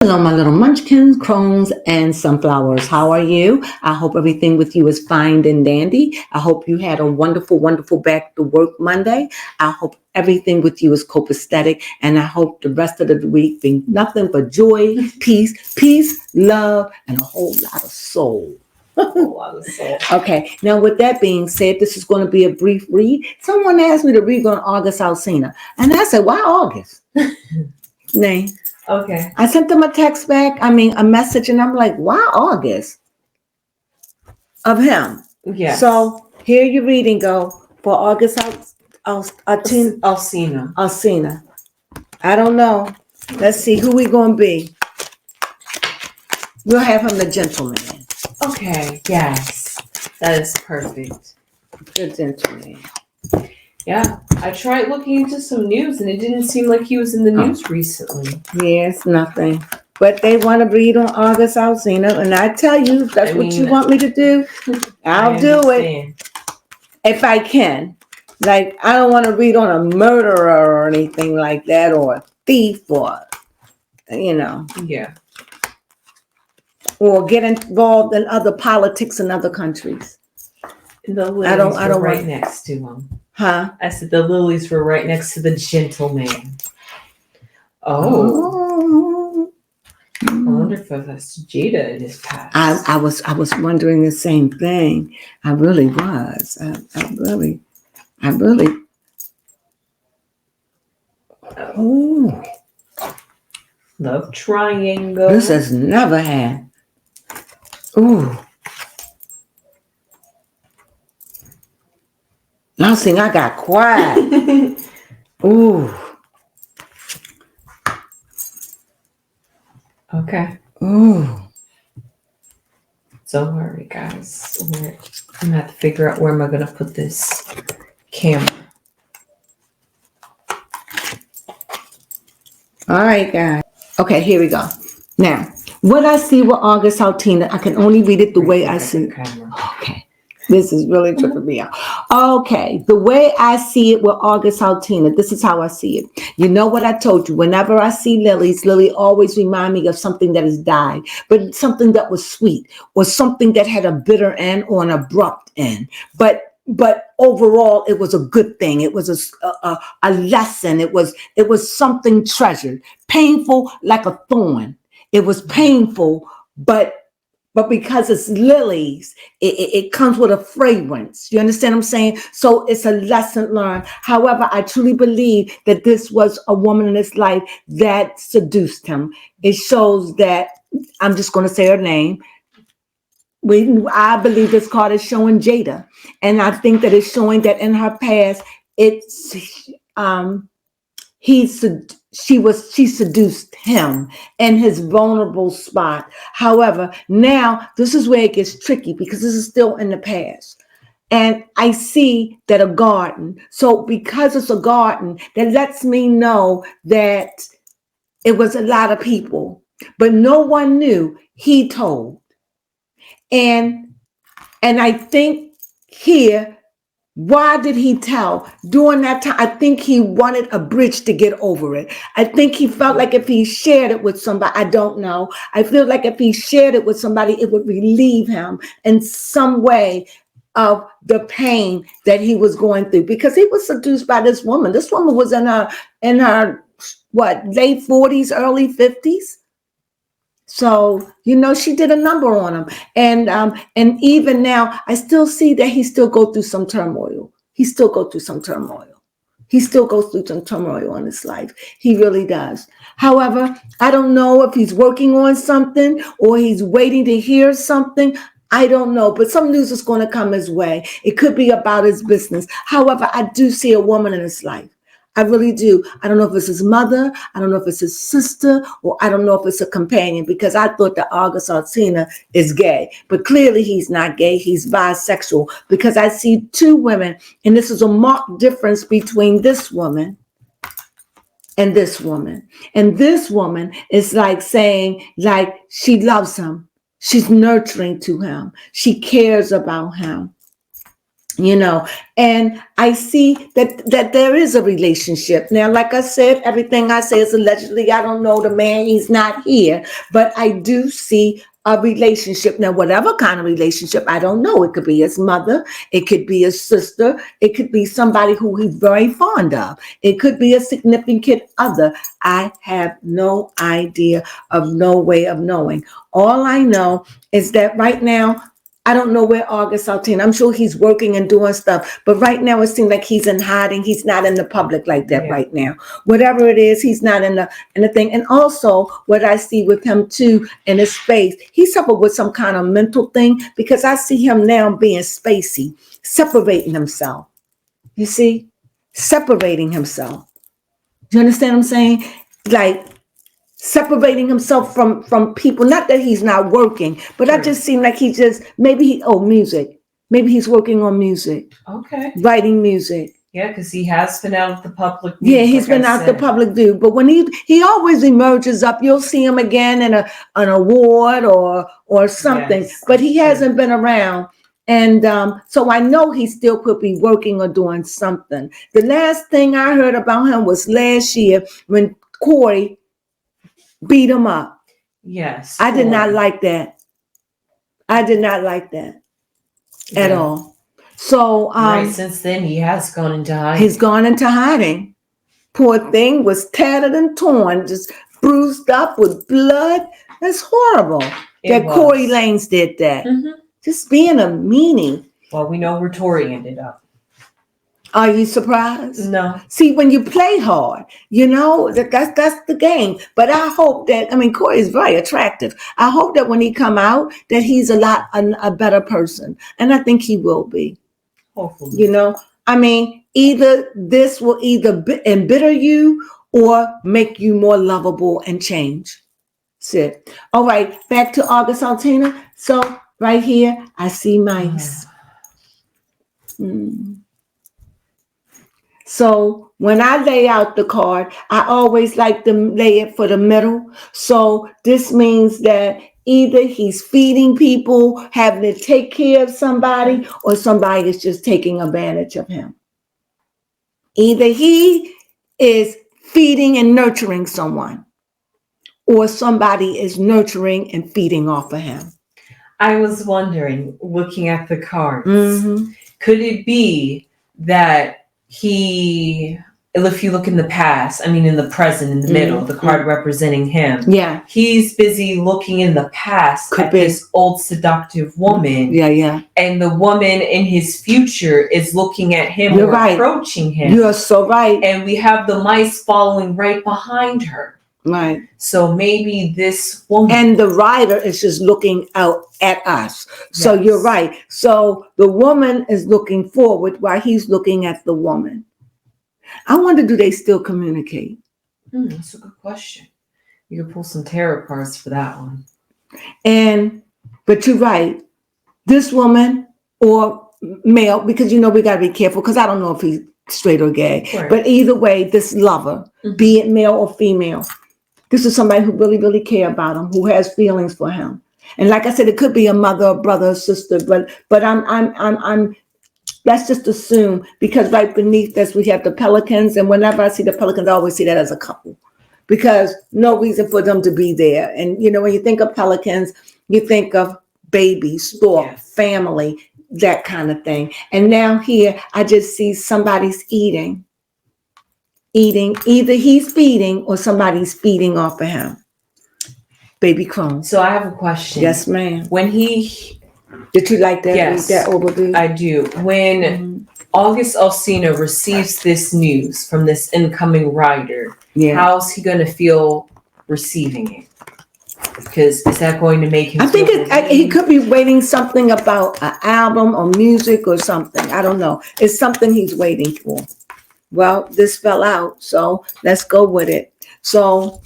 Hello, my little munchkins, crones, and sunflowers. How are you? I hope everything with you is fine and dandy. I hope you had a wonderful, wonderful back to work Monday. I hope everything with you is copacetic, and I hope the rest of the week be nothing but joy, peace, love, and a whole lot of soul. Okay, now with that being said, this is going to be a brief read. Someone asked me to read on August Alsina, and I said, why August? Nay. Okay. I sent them a message, and I'm like, why August? Of him. Yeah. So here your reading go for August Alsina. Alsina. I don't know. Let's see who we gonna be. We'll have him the gentleman. Okay. Yes. That is perfect. The gentleman. Yeah. I tried looking into some news and it didn't seem like he was in the news recently. Yes, nothing. But they want to read on August Alsina, and I tell you, if that's what you want me to do, I'll do it. If I can. Like, I don't want to read on a murderer or anything like that, or a thief, or, Yeah. or get involved in other politics in other countries. And the lilies were right next to him. Huh? I said the lilies were right next to the gentleman. Oh. I wonder if that's Jada in his past. I was wondering the same thing. I really was. I really. Oh. Love triangle. This has never had. Ooh. Now see, I got quiet. Ooh. Okay. Ooh. Don't worry, guys. I'm going to have to figure out where am I going to put this camera. All right, guys. Okay, here we go. Now, what I see with August Alsina, I can only read it the way I see it. Okay. This is really tripping me out. Okay, the way I see it with August Alsina, this is how I see it. You know what I told you? Whenever I see lilies, Lily always remind me of something that has died, but something that was sweet, or something that had a bitter end or an abrupt end. But overall, it was a good thing. It was a lesson. It was something treasured, painful like a thorn. It was painful, but because it's lilies, it comes with a fragrance. You understand what I'm saying? So it's a lesson learned. However, I truly believe that this was a woman in his life that seduced him. It shows that, I'm just going to say her name. I believe this card is showing Jada. And I think that it's showing that in her past, she seduced him in his vulnerable spot. However, now this is where it gets tricky because this is still in the past. And I see that a garden. So because it's a garden, that lets me know that it was a lot of people, but no one knew. He told. And I think here, why did he tell? During that time, I think he wanted a bridge to get over it. I think he felt like if he shared it with somebody, I don't know. I feel like if he shared it with somebody, it would relieve him in some way of the pain that he was going through, because he was seduced by this woman. This woman was in her late 40s, early 50s. So, she did a number on him. And even now, I still see that he still goes through some turmoil. He still goes through some turmoil in his life. He really does. However, I don't know if he's working on something or he's waiting to hear something. I don't know, but some news is going to come his way. It could be about his business. However, I do see a woman in his life. I really do. I don't know if it's his mother. I don't know if it's his sister, or I don't know if it's a companion, because I thought that August Alsina is gay, but clearly he's not gay. He's bisexual, because I see two women, and this is a marked difference between this woman and this woman. And this woman is like saying, like, she loves him. She's nurturing to him. She cares about him. you know, and I see that there is a relationship. Now, like I said, everything I say is allegedly. I don't know the man, he's not here, but I do see a relationship. Now, whatever kind of relationship, I don't know. It could be his mother, it could be his sister, it could be somebody who he's very fond of, it could be a significant other. I have no idea, of no way of knowing. All I know is that right now, I don't know where August Alsina. I'm sure he's working and doing stuff, but right now it seems like he's in hiding. He's not in the public like that right now. Whatever it is, he's not in the thing. And also, what I see with him too in his space, he suffered with some kind of mental thing, because I see him now being spacey, separating himself. You see, separating himself. Do you understand what I'm saying? Like, separating himself from people. Not that he's not working, but I just seem like he just, music. Maybe he's working on music. Okay. Writing music. Yeah, because he has been out of the public view. Yeah, he's been out the public view. But when he always emerges up, you'll see him again in an award or something. Yes, but he hasn't been around. And so I know he still could be working or doing something. The last thing I heard about him was last year when Corey beat him up. Yes. I did not like that. I did not like that at all. So right, since then he has gone into hiding. He's gone into hiding. Poor thing was tattered and torn, just bruised up with blood. That's horrible. Corey Lanez did that. Mm-hmm. Just being a meanie. Well, we know where Tori ended up. Are you surprised? No. See, when you play hard, you know, that's the game. But I hope that, Corey is very attractive. I hope that when he come out, that he's a better person. And I think he will be. Hopefully. You know, either this will either embitter you or make you more lovable and change. That's it. All right, back to August Alsina. So right here, I see mice. So when I lay out the card, I always like to lay it for the middle. So this means that either he's feeding people, having to take care of somebody, or somebody is just taking advantage of him. Either he is feeding and nurturing someone, or somebody is nurturing and feeding off of him. I was wondering, looking at the cards, could it be that if you look in the past, in the present, in the middle, the card representing him. Yeah. He's busy looking in the past at this old seductive woman. Yeah. And the woman in his future is looking at him or approaching him. You're so right. And we have the mice following right behind her. Right. So maybe this woman. And the rider is just looking out at us. So you're right. So the woman is looking forward while he's looking at the woman. I wonder, do they still communicate? That's a good question. You could pull some tarot cards for that one. But you're right. This woman or male, because we got to be careful, because I don't know if he's straight or gay. Right. But either way, this lover, be it male or female, this is somebody who really, really care about him, who has feelings for him. And like I said, it could be a mother, a brother, a sister, but I'm let's just assume, because right beneath this we have the pelicans, and whenever I see the pelicans, I always see that as a couple, because no reason for them to be there. And when you think of pelicans, you think of baby, stork, family, that kind of thing. And now here, I just see somebody's eating. Either he's feeding or somebody's feeding off of him. Baby Crones. So I have a question. Yes, ma'am. When did you like that? Yes, that overview? I do. When August Alsina receives this news from this incoming rider, how's he going to feel receiving it? Because is that going to make him? I think he could be waiting something about an album or music or something. I don't know. It's something he's waiting for. Well, this fell out, so let's go with it. So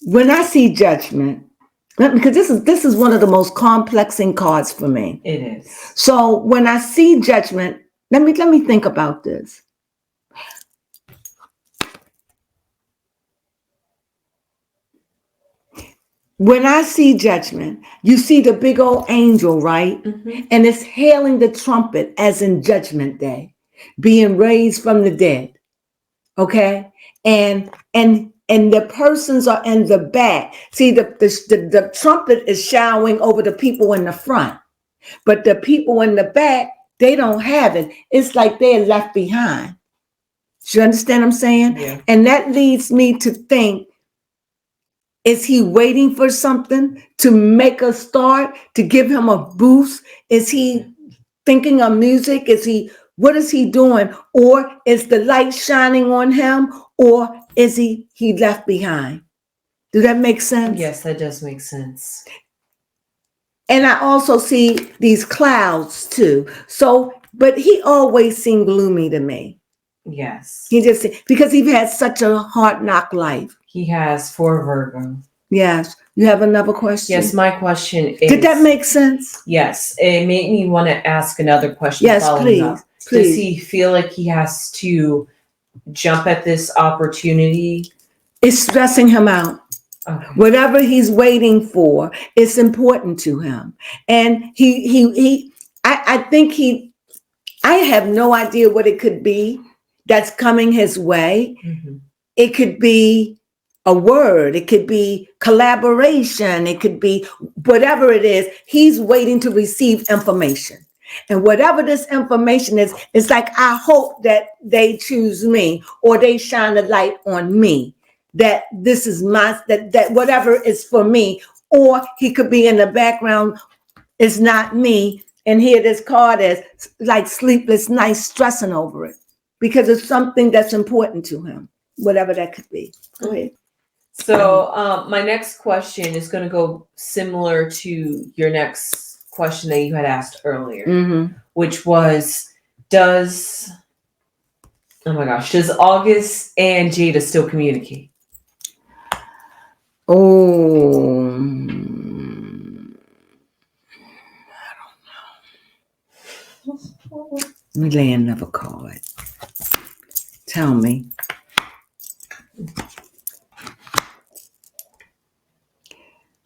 when I see Judgment, because this is one of the most complexing cards for me. It is. So when I see Judgment, let me think about this. when I see judgment, you see the big old angel, right? Mm-hmm. And it's hailing the trumpet as in judgment day, being raised from the dead. Okay. And the persons are in the back. See, the trumpet is showering over the people in the front, but the people in the back, they don't have it. It's like they're left behind. Do you understand what I'm saying? Yeah. And that leads me to think, is he waiting for something to make a start, to give him a boost? Is he thinking of music? What is he doing? Or is the light shining on him? Or is he left behind? Do that make sense? Yes, that does make sense. And I also see these clouds too. So, but he always seemed gloomy to me. Yes. Because he had such a hard knock life. He has 4 Virgo. Yes. You have another question? Yes, my question is... Did that make sense? Yes. It made me want to ask another question. Yes, please. Does he feel like he has to jump at this opportunity? It's stressing him out. Okay. Whatever he's waiting for, it's important to him. And I think I have no idea what it could be that's coming his way. Mm-hmm. It could be a word. It could be collaboration. It could be whatever it is. He's waiting to receive information. And whatever this information is, it's like, I hope that they choose me or they shine a light on me, that this is that whatever is for me. Or he could be in the background, it's not me. And here this card is like sleepless nights, stressing over it because it's something that's important to him, whatever that could be. Go ahead. So my next question is going to go similar to your next question that you had asked earlier, which was, does August and Jada still communicate? Oh, I don't know. Let me lay another card. Tell me.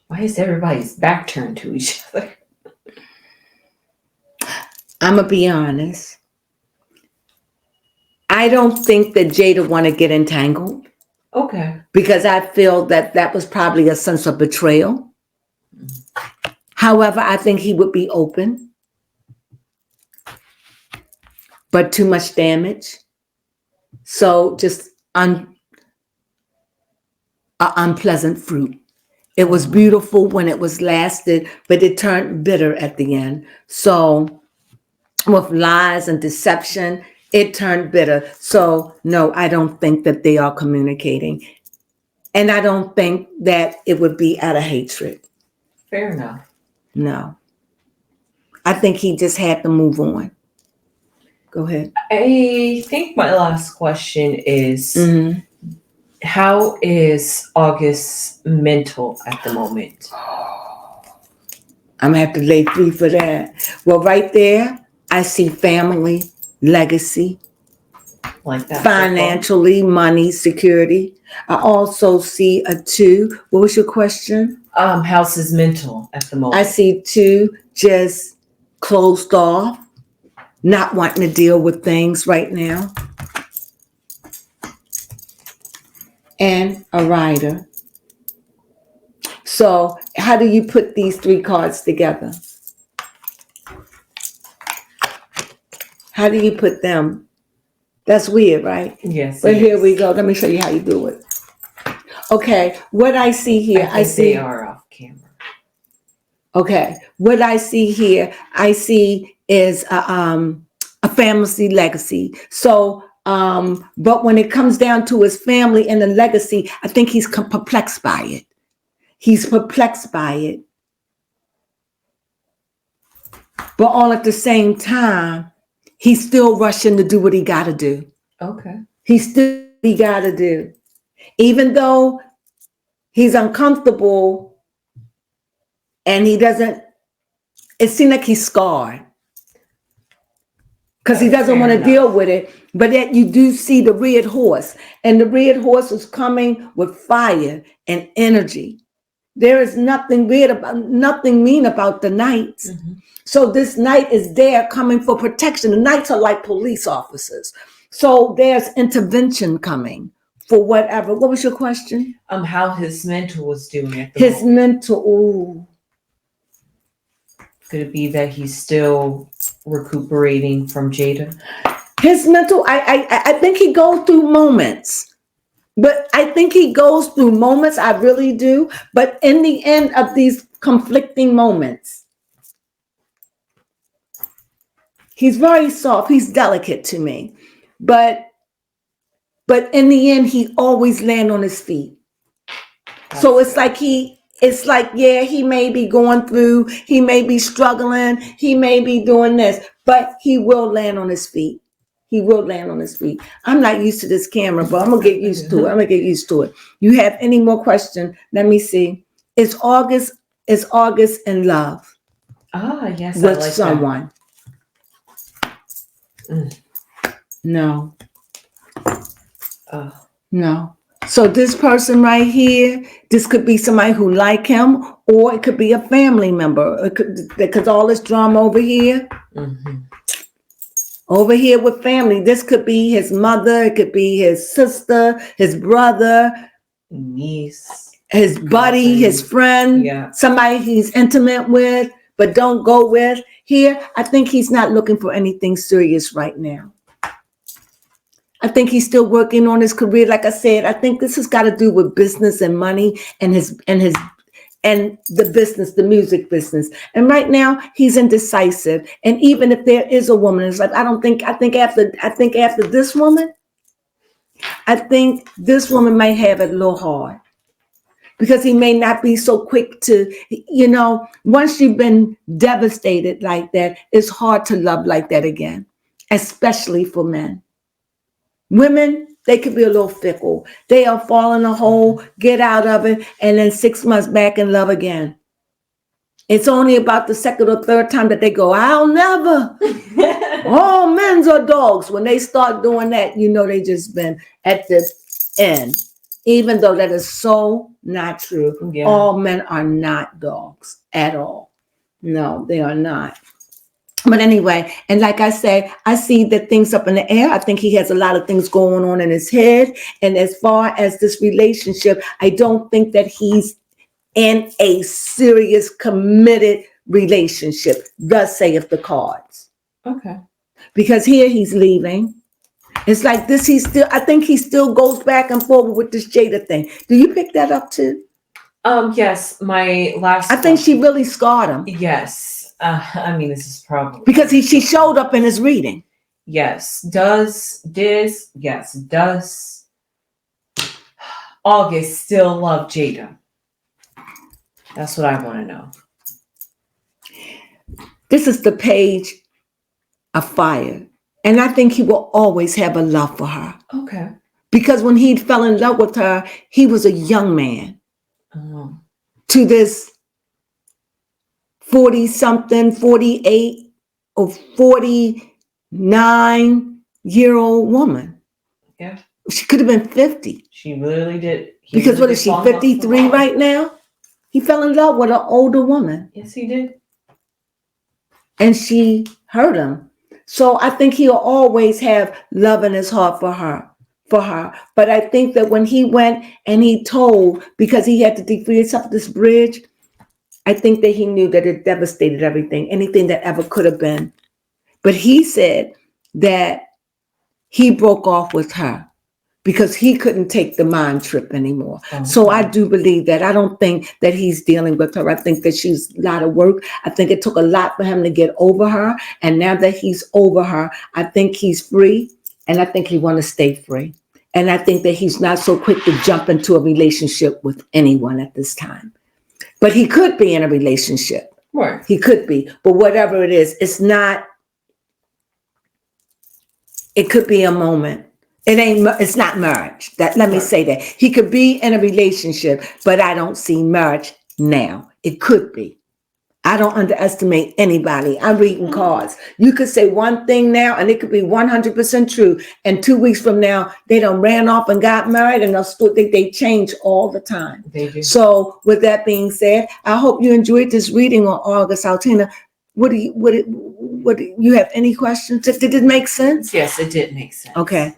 Why is everybody's back turned to each other? I'm going to be honest. I don't think that Jada want to get entangled. Okay. Because I feel that was probably a sense of betrayal. However, I think he would be open. But too much damage. So just unpleasant fruit. It was beautiful when it was lasted, but it turned bitter at the end. So with lies and deception, it turned bitter. So no, I don't think that they are communicating. And I don't think that it would be out of hatred. Fair enough. No. I think he just had to move on. Go ahead. I think my last question is, how is August's mental at the moment? I'm going to have to lay 3 for that. Well, right there, I see family, legacy. Like that. Financially, money, security. I also see a 2. What was your question? How's his mental at the moment? I see 2 just closed off, not wanting to deal with things right now. And a rider. So how do you put these 3 cards together? How do you put them? That's weird, right? Yes. But here we go. Let me show you how you do it. Okay, what I see here, I see they are off camera. Okay, what I see here, I see is a family legacy. So, but when it comes down to his family and the legacy, I think he's perplexed by it. He's perplexed by it. But all at the same time, he's still rushing to do what he got to do. Okay. He got to do. Even though he's uncomfortable and he doesn't, it seems like he's scarred. Because he doesn't want to deal with it. But yet you do see the red horse. And the red horse is coming with fire and energy. There is nothing weird about, nothing mean about the knights. So this knight is there coming for protection. The knights are like police officers. So there's intervention coming for whatever. What was your question? How his mental was doing at the His moment. mental, ooh. Could it be that he's still recuperating from Jada? His mental, I think he goes through moments. But I think he goes through moments, I really do. But in the end of these conflicting moments, he's very soft. He's delicate to me. But in the end, he always land on his feet. So it's like yeah, he may be going through, he may be struggling, he may be doing this, but he will land on his feet. He will land on his feet. I'm not used to this camera, but I'm going to get used to it. You have any more questions? Let me see. Is August in love? Yes. With someone? No. No. So this person right here, this could be somebody who like him, or it could be a family member. It could, because all this drama over here. Over here with family, this could be his mother, it could be his sister, his brother, niece, his buddy, his friend, somebody he's intimate with, but don't go with. Here, I think he's not looking for anything serious right now. I think he's still working on his career. Like I said, I think this has got to do with business and money and the business, the music business. And right now he's indecisive. And even if there is a woman, it's like, I think after this woman, I think this woman might have it a little hard, because he may not be so quick to, once you've been devastated like that, it's hard to love like that again, especially for men. Women, they could be a little fickle. They'll fall in a hole, get out of it, and then 6 months back in love again. It's only about the second or third time that they go, I'll never. All men's are dogs. When they start doing that, they just been at the end. Even though that is so not true. Yeah. All men are not dogs at all. No, they are not. But anyway, and like I say, I see that things up in the air. I think he has a lot of things going on in his head. And as far as this relationship, I don't think that he's in a serious, committed relationship. Thus saith the cards. Okay. Because here he's leaving. It's like this, I think he still goes back and forward with this Jada thing. Do you pick that up too? Yes, my last. I think she really scarred him. Yes. This is probably because she showed up in his reading. Yes. Does August still love Jada? That's what I want to know. This is the page of fire. And I think he will always have a love for her. Okay. Because when he fell in love with her, he was a young man. Oh. To this 40-something, 48 or 49-year-old woman. Yeah. She could have been 50. She literally did. Because what is she, 53 right now? He fell in love with an older woman. Yes, he did. And she hurt him. So I think he'll always have love in his heart for her. But I think that when he went and he told, because he had to defeat himself at this bridge, I think that he knew that it devastated everything, anything that ever could have been. But he said that he broke off with her because he couldn't take the mind trip anymore. Okay. So I do believe that. I don't think that he's dealing with her. I think that she's a lot of work. I think it took a lot for him to get over her. And now that he's over her, I think he's free. And I think he wants to stay free. And I think that he's not so quick to jump into a relationship with anyone at this time. But he could be in a relationship. Right. He could be. But whatever it is, it's could be a moment. It's not marriage. Let me say that. He could be in a relationship, but I don't see marriage now. It could be. I don't underestimate anybody. I'm reading cards. You could say one thing now and it could be 100% true. And 2 weeks from now, they done ran off and got married and they'll still think they change all the time. They do. So with that being said, I hope you enjoyed this reading on August. Altina, what do you have any questions? Did it make sense? Yes, it did make sense. Okay.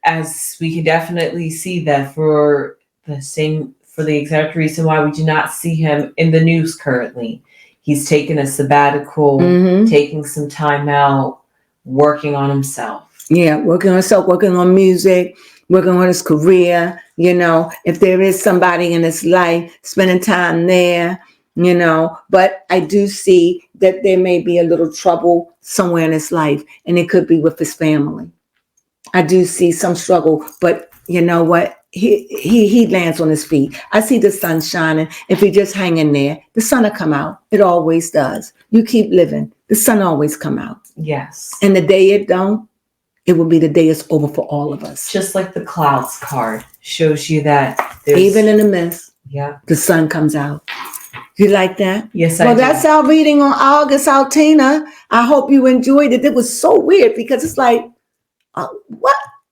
As we can definitely see that for the exact reason why we do not see him in the news currently. He's taking a sabbatical, taking some time out, working on himself. Yeah, working on himself, working on music, working on his career. You know, if there is somebody in his life, spending time there, you know. But I do see that there may be a little trouble somewhere in his life, and it could be with his family. I do see some struggle, but you know what? He lands on his feet. I see the sun shining. If he just hang in there, the sun will come out. It always does. You keep living. The sun always come out. Yes. And the day it don't, it will be the day it's over for all of us. Just like the clouds card shows you that even in the mist, yeah, the sun comes out. You like that? Yes, I do. Well, that's our reading on August, Altina. I hope you enjoyed it. It was so weird because it's like,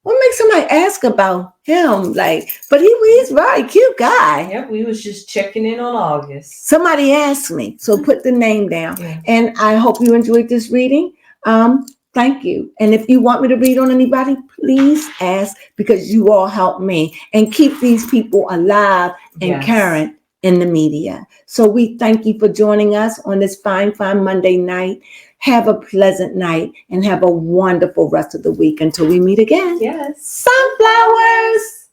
what makes somebody ask about him? Like, but he's a very cute guy. Yep, we was just checking in on August. Somebody asked me, so put the name down. Yeah. And I hope you enjoyed this reading. Thank you. And if you want me to read on anybody, please ask, because you all help me and keep these people alive and current in the media. So we thank you for joining us on this fine Monday night. Have a pleasant night and have a wonderful rest of the week until we meet again. Yes. Sunflowers.